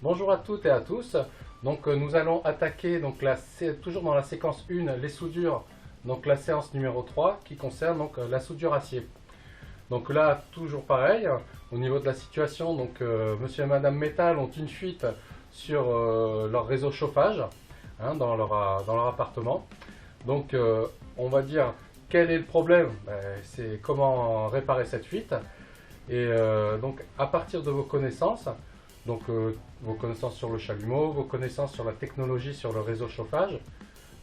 Bonjour à toutes et à tous. Donc nous allons attaquer toujours dans la séquence 1 les soudures, donc la séance numéro 3 qui concerne la soudure acier. Donc là toujours pareil, au niveau de la situation, monsieur et madame Métal ont une fuite sur leur réseau chauffage dans leur appartement. Donc on va dire quel est le problème. C'est comment réparer cette fuite. Et donc à partir de vos connaissances, vos connaissances sur le chalumeau, vos connaissances sur la technologie, sur le réseau chauffage,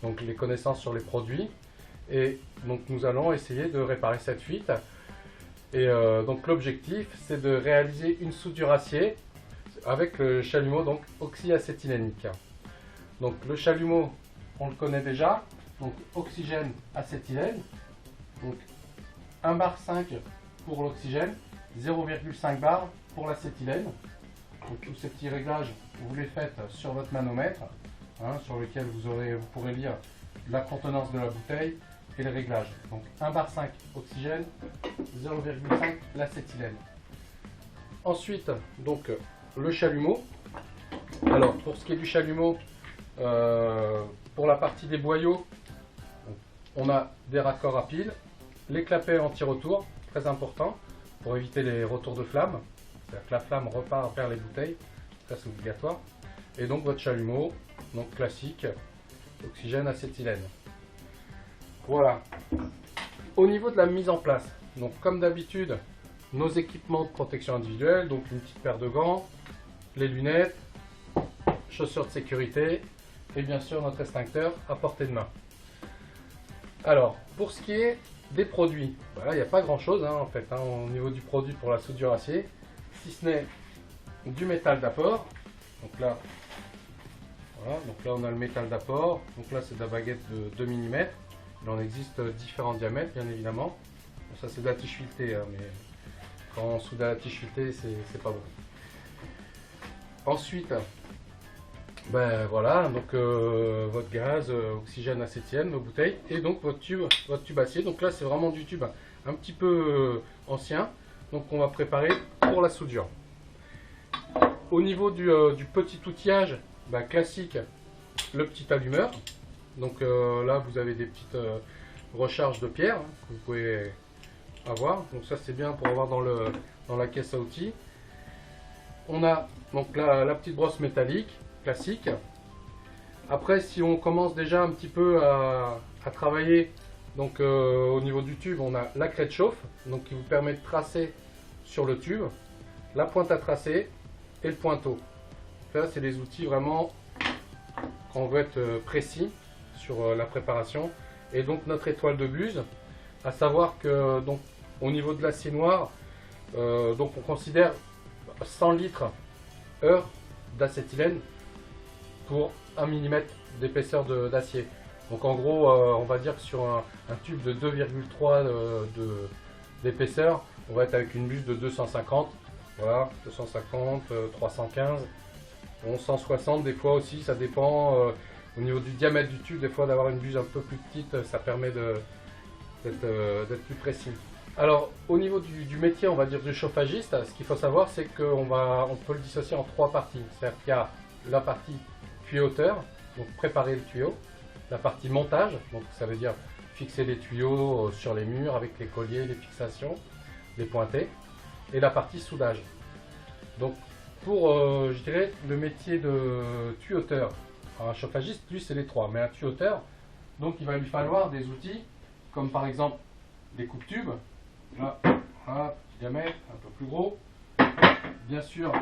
donc les connaissances sur les produits. Et donc nous allons essayer de réparer cette fuite. Et donc l'objectif, c'est de réaliser une soudure acier avec le chalumeau donc oxyacétylénique. Donc le chalumeau, on le connaît déjà, donc oxygène acétylène, donc 1 bar 5 pour l'oxygène, 0,5 bar pour l'acétylène. Donc tous ces petits réglages, vous les faites sur votre manomètre, sur lequel vous pourrez lire la contenance de la bouteille et les réglages. Donc 1 bar 5 oxygène, 0,5 l'acétylène. Ensuite, donc le chalumeau. Alors pour ce qui est du chalumeau, pour la partie des boyaux, on a des raccords à piles, les clapets anti-retour, très important pour éviter les retours de flamme. C'est-à-dire que la flamme repart vers les bouteilles, ça c'est obligatoire. Et donc votre chalumeau, donc classique, oxygène acétylène. Voilà. Au niveau de la mise en place, donc comme d'habitude, nos équipements de protection individuelle, donc une petite paire de gants, les lunettes, chaussures de sécurité et bien sûr notre extincteur à portée de main. Alors, pour ce qui est des produits, voilà, il n'y a pas grand chose en fait au niveau du produit pour la soudure acier, si ce n'est du métal d'apport. Donc là, voilà, donc là on a le métal d'apport, donc là c'est de la baguette de 2 mm. Il en existe différents diamètres bien évidemment. Bon, ça c'est de la tige filetée, mais quand on soude à la tige filetée c'est pas bon. Ensuite, voilà, donc votre gaz, oxygène, acétylène, nos bouteilles, et donc votre tube acier. Donc là c'est vraiment du tube un petit peu ancien, donc on va préparer pour la soudure. Au niveau du petit outillage, classique, le petit allumeur. Donc là vous avez des petites recharges de pierre que vous pouvez avoir. Donc ça c'est bien pour avoir dans la caisse à outils. On a donc la petite brosse métallique classique. Après, si on commence déjà un petit peu à travailler, donc au niveau du tube, on a la craie de chauffe, donc qui vous permet de tracer sur le tube, la pointe à tracer et le pointeau. Là, c'est des outils vraiment quand on veut être précis sur la préparation. Et donc notre étoile de buse, à savoir que donc au niveau de l'acier noir, donc on considère 100 litres heure d'acétylène pour 1 mm d'épaisseur d'acier. Donc en gros, on va dire que sur un tube de 2,3 d'épaisseur, on va être avec une buse de 250, voilà, 250, 315, bon, 160 des fois aussi, ça dépend au niveau du diamètre du tube, des fois d'avoir une buse un peu plus petite, ça permet d'être plus précis. Alors au niveau du métier, on va dire du chauffagiste, ce qu'il faut savoir c'est on peut le dissocier en 3 parties. C'est-à-dire qu'il y a la partie tuyauteur, donc préparer le tuyau, la partie montage, donc ça veut dire fixer les tuyaux sur les murs avec les colliers, les fixations, les pointés, et la partie soudage. Donc pour, je dirais, le métier de tuyauteur, un chauffagiste, lui c'est les 3, mais un tuyauteur, donc il va lui falloir des outils, comme par exemple des coupe-tubes, là, voilà, petit diamètre, un peu plus gros, bien sûr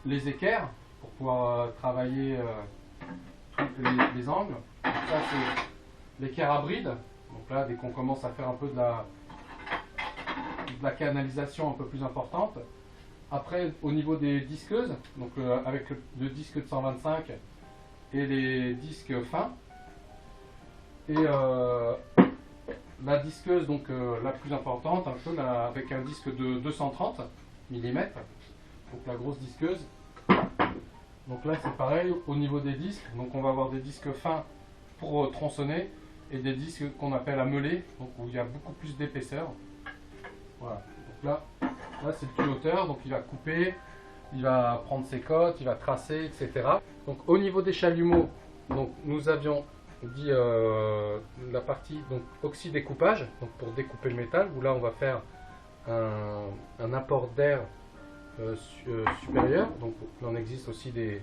les équerres, pour pouvoir travailler les angles. Donc ça c'est l'équerre à bride. Donc là dès qu'on commence à faire un peu de la canalisation un peu plus importante. Après au niveau des disqueuses, donc avec le disque de 125 et les disques fins. Et la disqueuse donc la plus importante, un peu avec un disque de 230 mm. Donc la grosse disqueuse. Donc là c'est pareil au niveau des disques, donc on va avoir des disques fins pour tronçonner et des disques qu'on appelle à meuler, donc où il y a beaucoup plus d'épaisseur. Voilà, donc là c'est le tuyauteur, donc il va couper, il va prendre ses cotes, il va tracer, etc. Donc au niveau des chalumeaux, donc, nous avions dit la partie donc, oxydécoupage, donc pour découper le métal, où là on va faire un apport d'air supérieur. Donc il en existe aussi des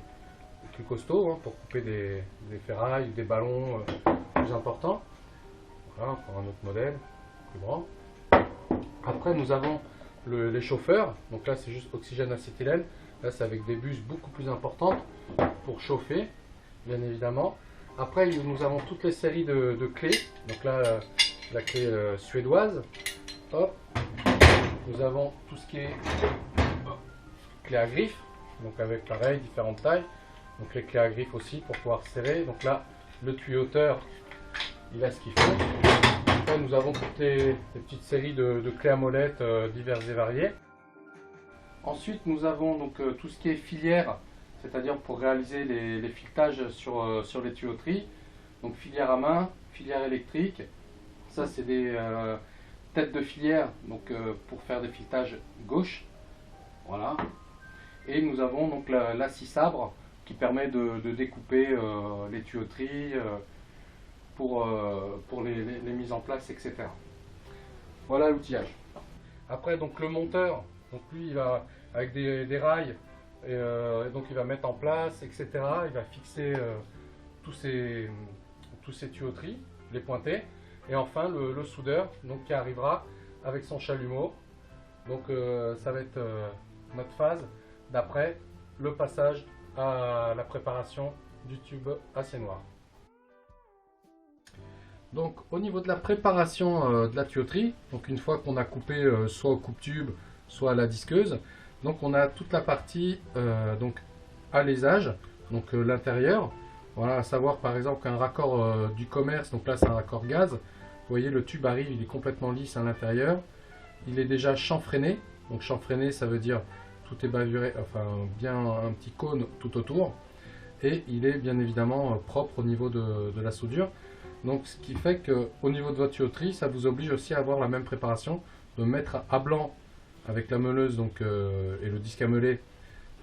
plus costauds hein, pour couper des ferrailles, des ballons plus importants. Voilà, encore un autre modèle, plus grand. Après nous avons les chauffeurs, donc là c'est juste oxygène acétylène, là c'est avec des buses beaucoup plus importantes pour chauffer, bien évidemment. Après nous avons toutes les séries de clés, donc là la clé suédoise, hop. Nous avons tout ce qui est clé à griffe, donc avec pareil différentes tailles, donc les clés à griffe aussi pour pouvoir serrer. Donc là le tuyauteur il a ce qu'il faut. Après nous avons toutes les petites séries de clés à molette diverses et variées. Ensuite nous avons donc tout ce qui est filière, c'est-à-dire pour réaliser les filetages sur les tuyauteries. Donc filière à main, filière électrique, ça c'est des têtes de filière donc, pour faire des filetages gauche. Voilà. Et nous avons donc la scie sabre qui permet de découper les tuyauteries pour les mises en place, etc. Voilà l'outillage. Après donc le monteur, donc lui il va avec des rails et donc il va mettre en place, etc. Il va fixer tous ces tuyauteries, les pointer. Et enfin le soudeur donc, qui arrivera avec son chalumeau. Donc ça va être notre phase d'après le passage à la préparation du tube acier noir. Donc au niveau de la préparation de la tuyauterie, donc une fois qu'on a coupé soit au coupe-tube, soit à la disqueuse, donc on a toute la partie donc alésage, donc l'intérieur. Voilà, à savoir par exemple qu'un raccord du commerce, donc là c'est un raccord gaz. Vous voyez le tube arrive, il est complètement lisse à l'intérieur. Il est déjà chanfreiné, donc chanfreiné ça veut dire tout est bavuré, enfin bien un petit cône tout autour. Et il est bien évidemment propre au niveau de la soudure. Donc ce qui fait qu'au niveau de votre tuyauterie, ça vous oblige aussi à avoir la même préparation, de mettre à blanc avec la meuleuse donc, et le disque à meuler,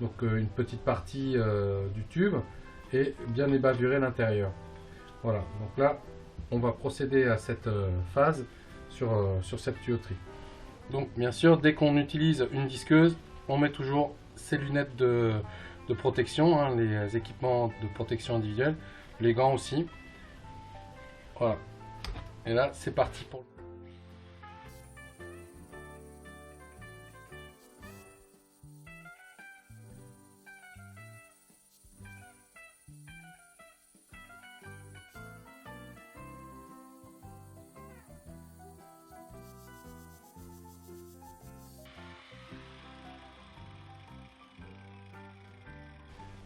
donc une petite partie du tube et bien ébavurer l'intérieur. Voilà, donc là on va procéder à cette phase sur cette tuyauterie. Donc bien sûr, dès qu'on utilise une disqueuse, on met toujours ses lunettes de protection, hein, les équipements de protection individuelle, les gants aussi. Voilà. Et là, c'est parti pour...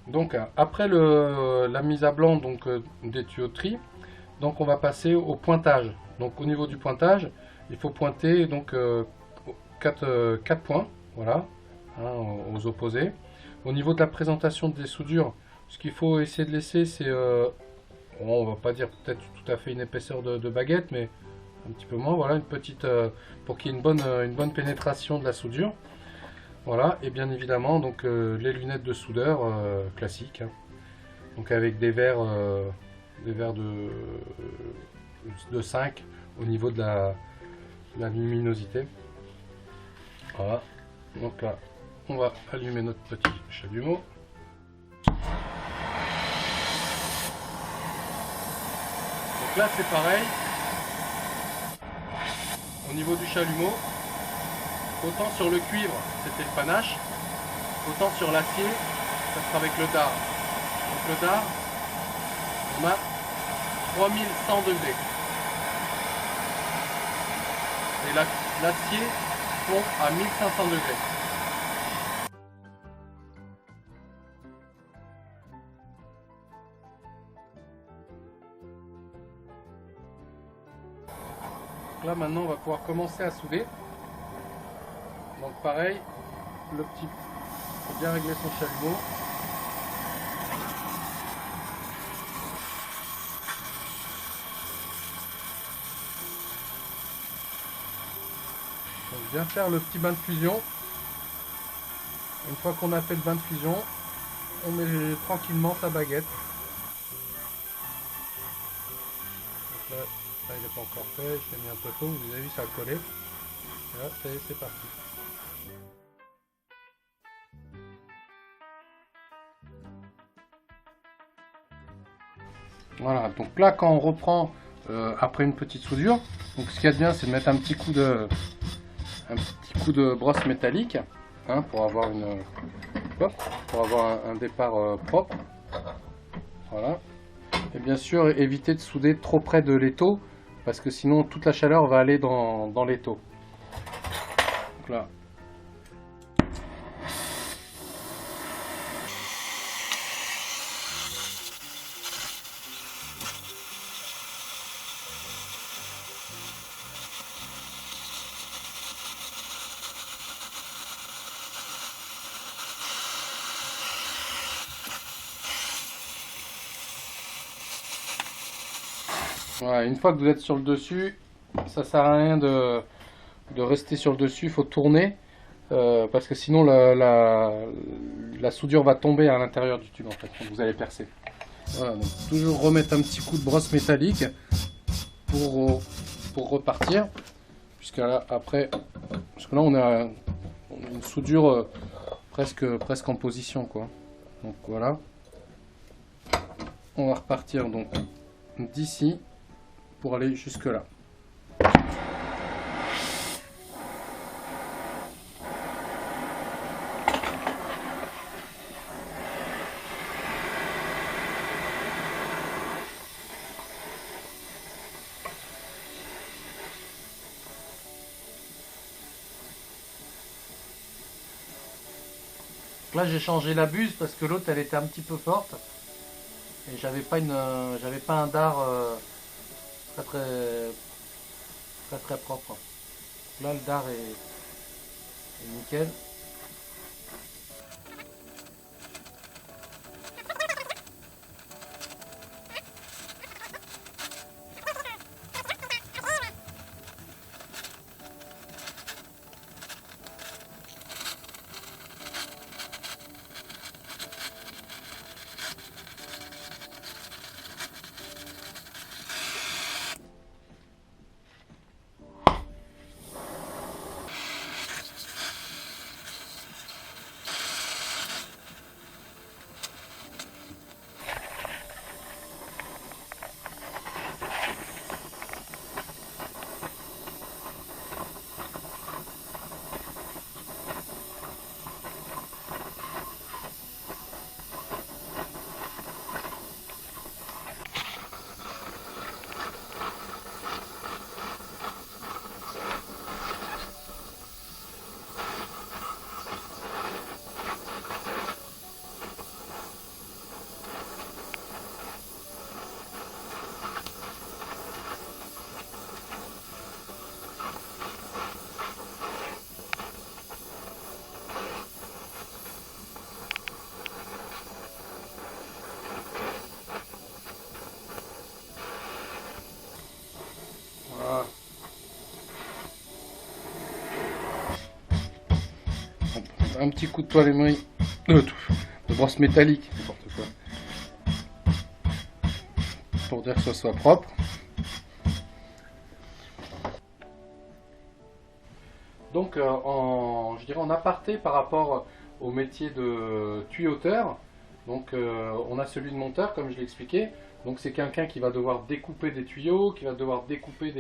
Donc après la mise à blanc donc, des tuyauteries, donc on va passer au pointage. Donc au niveau du pointage, il faut pointer donc 4 points, voilà, hein, aux opposés. Au niveau de la présentation des soudures, ce qu'il faut essayer de laisser, c'est, on va pas dire peut-être tout à fait une épaisseur de baguette, mais un petit peu moins, voilà, une petite, pour qu'il y ait une bonne pénétration de la soudure. Voilà, et bien évidemment donc les lunettes de soudeur classiques, hein. Donc avec des verres de 5 au niveau de la luminosité. Voilà, donc là on va allumer notre petit chalumeau. Donc là c'est pareil, au niveau du chalumeau, autant sur le cuivre c'était le panache, autant sur l'acier ça sera avec le dard. Donc le dard, on a 3100 degrés. Et l'acier fond à 1500 degrés. Donc là maintenant on va pouvoir commencer à souder. Donc pareil, le petit, faut bien régler son chalumeau. Donc bien faire le petit bain de fusion. Une fois qu'on a fait le bain de fusion, on met tranquillement sa baguette. Donc là, il n'est pas encore fait, je l'ai mis un peu tôt, vous avez vu ça a collé. Et là, ça y est, c'est parti. Voilà, donc là quand on reprend après une petite soudure, donc ce qu'il y a de bien c'est de mettre un petit coup de brosse métallique hein, pour avoir un départ propre. Voilà. Et bien sûr éviter de souder trop près de l'étau parce que sinon toute la chaleur va aller dans l'étau. Donc là. Voilà, une fois que vous êtes sur le dessus, ça sert à rien de rester sur le dessus, il faut tourner parce que sinon la soudure va tomber à l'intérieur du tube en fait, donc vous allez percer. Voilà, donc toujours remettre un petit coup de brosse métallique pour repartir, puisque là après, parce que là on a une soudure presque en position quoi. Donc voilà, on va repartir donc d'ici pour aller jusque là. Là j'ai changé la buse parce que l'autre elle était un petit peu forte et j'avais pas un dard très propre. Là le dard est nickel. Un petit coup de toile émerie, de brosse métallique, n'importe quoi, pour dire que ça soit propre. Donc je dirais en aparté par rapport au métier de tuyauteur, donc on a celui de monteur comme je l'ai expliqué, donc c'est quelqu'un qui va devoir découper des tuyaux, qui va devoir découper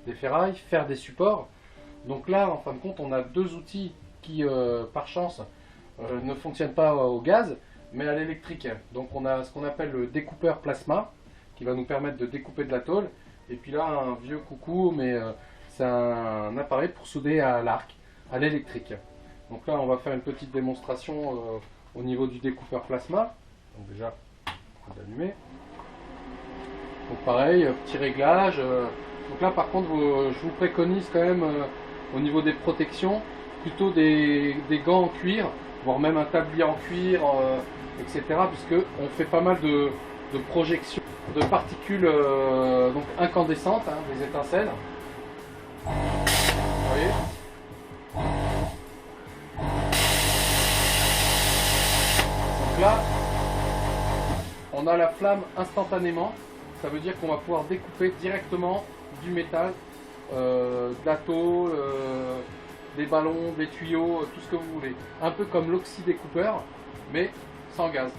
des ferrailles, faire des supports. Donc là en fin de compte on a deux outils qui par chance ne fonctionnent pas au gaz mais à l'électrique. Donc on a ce qu'on appelle le découpeur plasma qui va nous permettre de découper de la tôle, et puis là un vieux coucou mais c'est un appareil pour souder à l'arc, à l'électrique. Donc là on va faire une petite démonstration au niveau du découpeur plasma. Donc déjà on va l'allumer. Donc pareil, petit réglage. Donc là par contre je vous préconise quand même au niveau des protections plutôt des gants en cuir, voire même un tablier en cuir, etc. Puisque on fait pas mal de projections de particules donc incandescentes, hein, des étincelles. Vous voyez ? on a la flamme instantanément. Ça veut dire qu'on va pouvoir découper directement du métal, de la tôle, des ballons, des tuyaux, tout ce que vous voulez. Un peu comme l'oxydécoupeur, mais sans gaz.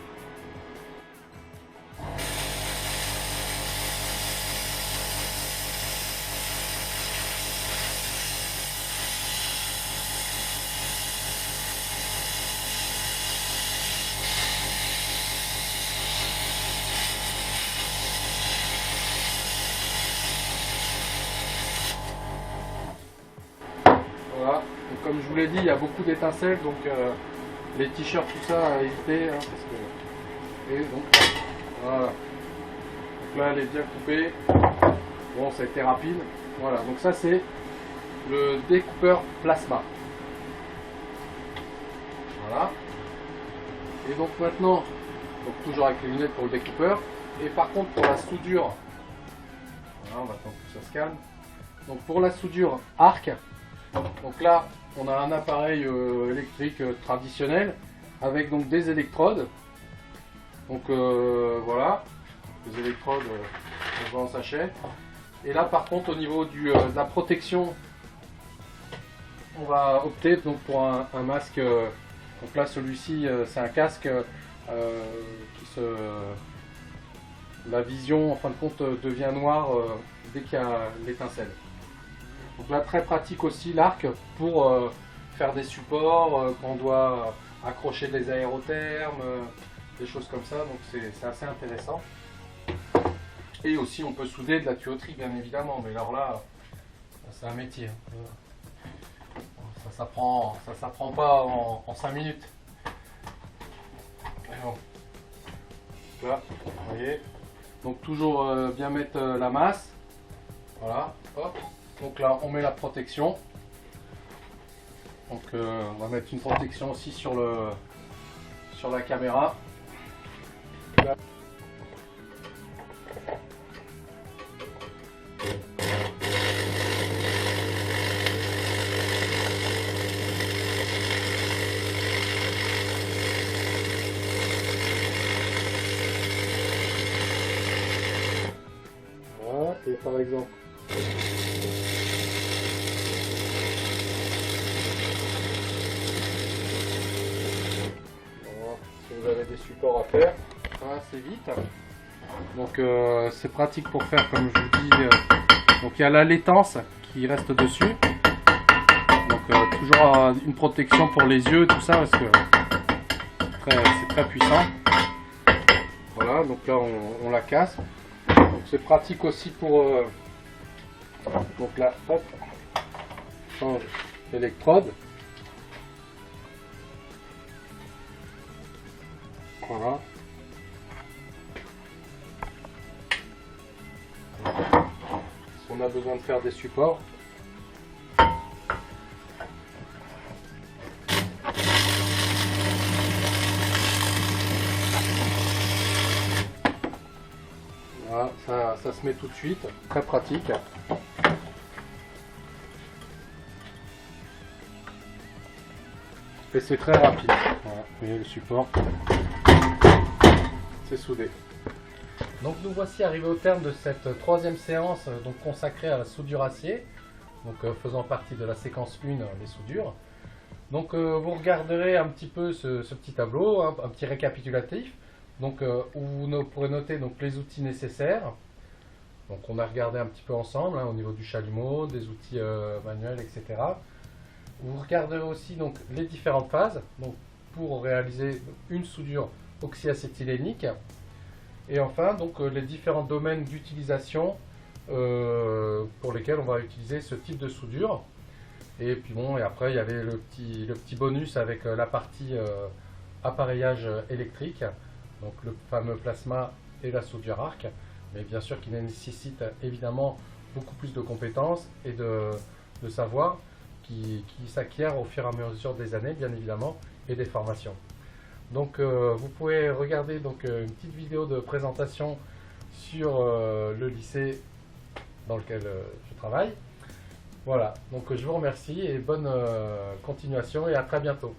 Voilà, donc, comme je vous l'ai dit, il y a beaucoup d'étincelles, donc les t-shirts, tout ça à éviter. Hein, parce que... Et donc, voilà. Donc là, elle est bien coupée. Bon, ça a été rapide. Voilà, donc ça c'est le découpeur plasma. Voilà. Et donc maintenant, donc toujours avec les lunettes pour le découpeur. Et par contre pour la soudure, voilà, on va attendre que ça se calme. Donc pour la soudure arc, donc là on a un appareil électrique traditionnel avec donc des électrodes. Donc voilà, les électrodes on voit en sachet. Et là par contre au niveau de la protection, on va opter donc pour un masque. Donc là celui-ci c'est un casque qui se... La vision en fin de compte devient noire dès qu'il y a l'étincelle. Donc là très pratique aussi l'arc pour faire des supports, quand on doit accrocher des aérothermes, des choses comme ça, donc c'est assez intéressant. Et aussi on peut souder de la tuyauterie bien évidemment, mais alors là c'est un métier. Ça s'apprend pas en 5 minutes. Bon. Là, vous voyez. Donc toujours bien mettre la masse. Voilà, hop. Donc là on met la protection. Donc on va mettre une protection aussi sur la caméra. Là. Voilà, et par exemple. Si vous avez des supports à faire, ça va assez vite. Donc c'est pratique pour faire, comme je vous dis. Donc il y a la laitance qui reste dessus. Donc toujours une protection pour les yeux, tout ça, parce que c'est très puissant. Voilà, donc là on la casse. Donc c'est pratique aussi pour donc là, hop, change l'électrode. Voilà. Si on a besoin de faire des supports. Voilà, ça se met tout de suite, très pratique. Et c'est très rapide. Voilà, vous voyez le support, c'est soudé. Donc nous voici arrivés au terme de cette troisième séance donc consacrée à la soudure acier, donc faisant partie de la séquence 1, les soudures. Donc vous regarderez un petit peu ce petit tableau, hein, un petit récapitulatif, donc, où vous pourrez noter donc, les outils nécessaires. Donc on a regardé un petit peu ensemble hein, au niveau du chalumeau, des outils manuels, etc. Vous regarderez aussi donc, les différentes phases donc, pour réaliser une soudure oxyacétylénique. Et enfin, donc, les différents domaines d'utilisation pour lesquels on va utiliser ce type de soudure. Et puis bon, et après il y avait le petit bonus avec la partie appareillage électrique, donc le fameux plasma et la soudure arc, mais bien sûr qui nécessite évidemment beaucoup plus de compétences et de savoir qui s'acquiert au fur et à mesure des années, bien évidemment, et des formations. Donc vous pouvez regarder donc, une petite vidéo de présentation sur le lycée dans lequel je travaille. Voilà, donc je vous remercie et bonne continuation et à très bientôt.